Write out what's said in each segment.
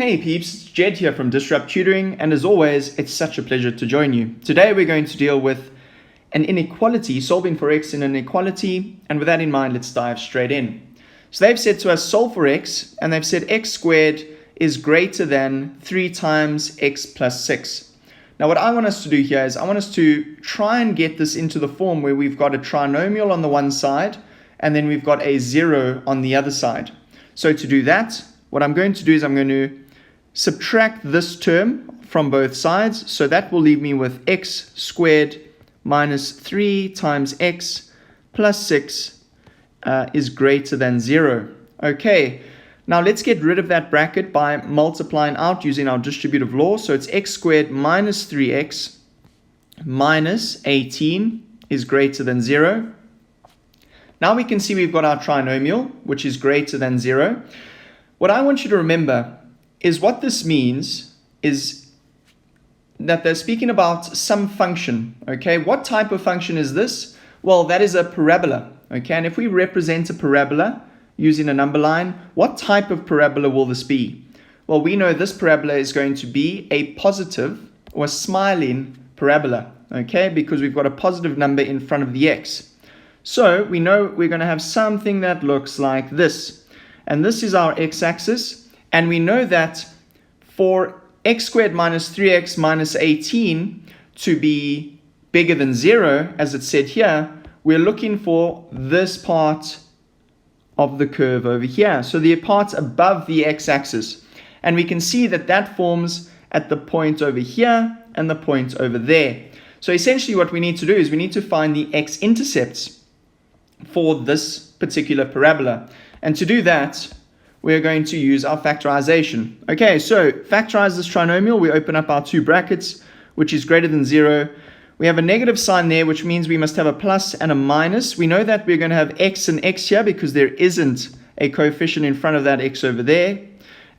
Hey peeps, it's Jedd here from Disrupt Tutoring, and as always, it's such a pleasure to join you. Today we're going to deal with an inequality, solving for x in an inequality, and with that in mind, let's dive straight in. So they've said to us, solve for x, and they've said x squared is greater than 3 times x plus 6. Now what I want us to do here is I want us to try and get this into the form where we've got a trinomial on the one side, and then we've got a 0 on the other side. So to do that, what I'm going to do is I'm going to subtract this term from both sides. So that will leave me with x squared minus 3 times x plus 6 is greater than 0. Okay, now let's get rid of that bracket by multiplying out using our distributive law. So it's x squared minus 3x minus 18 is greater than 0. Now we can see we've got our trinomial, which is greater than 0. What I want you to remember is what this means is that they're speaking about some function, okay? What type of function is this? Well, that is a parabola, okay? And if we represent a parabola using a number line, what type of parabola will this be? Well, we know this parabola is going to be a positive or smiling parabola, okay? Because we've got a positive number in front of the x. So we know we're going to have something that looks like this. And this is our x-axis. And we know that for x squared minus 3x minus 18 to be bigger than 0, as it said here, we're looking for this part of the curve over here. So the part above the x-axis. And we can see that that forms at the point over here and the point over there. So essentially what we need to do is we need to find the x-intercepts for this particular parabola. And to do that, we're going to use our factorization. Okay, so factorize this trinomial. We open up our two brackets, which is greater than 0. We have a negative sign there, which means we must have a plus and a minus. We know that we're going to have x and x here because there isn't a coefficient in front of that x over there.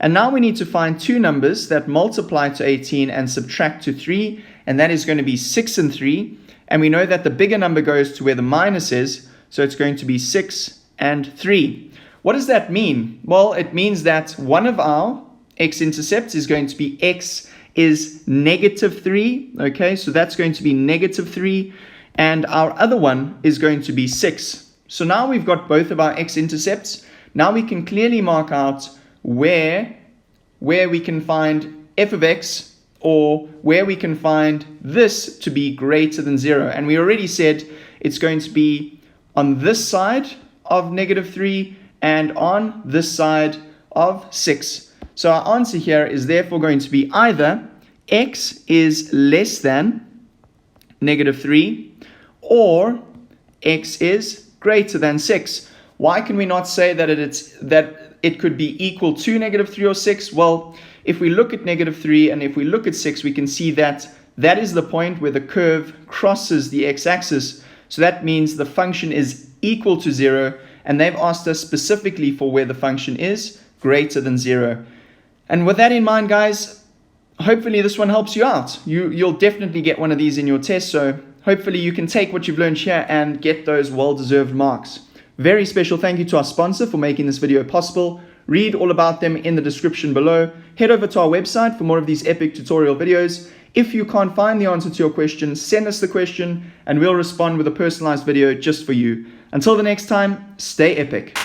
And now we need to find two numbers that multiply to 18 and subtract to 3, and that is going to be 6 and 3. And we know that the bigger number goes to where the minus is, so it's going to be 6 and 3. What does that mean? Well, it means that one of our x-intercepts is going to be x is negative 3. Okay, so that's going to be negative 3. And our other one is going to be 6. So now we've got both of our x-intercepts. Now we can clearly mark out where we can find f of x, or where we can find this to be greater than 0. And we already said it's going to be on this side of negative 3 and on this side of 6. So our answer here is therefore going to be either x is less than negative 3 or x is greater than 6. Why can we not say that it could be equal to negative 3 or 6? Well, if we look at negative 3 and if we look at 6, we can see that that is the point where the curve crosses the x-axis. So that means the function is equal to 0, and they've asked us specifically for where the function is greater than 0. And with that in mind, guys, hopefully this one helps you out. You'll definitely get one of these in your test, so hopefully you can take what you've learned here and get those well-deserved marks. Very special thank you to our sponsor for making this video possible. Read all about them in the description below. Head over to our website for more of these epic tutorial videos. If you can't find the answer to your question, send us the question and we'll respond with a personalized video just for you. Until the next time, stay epic.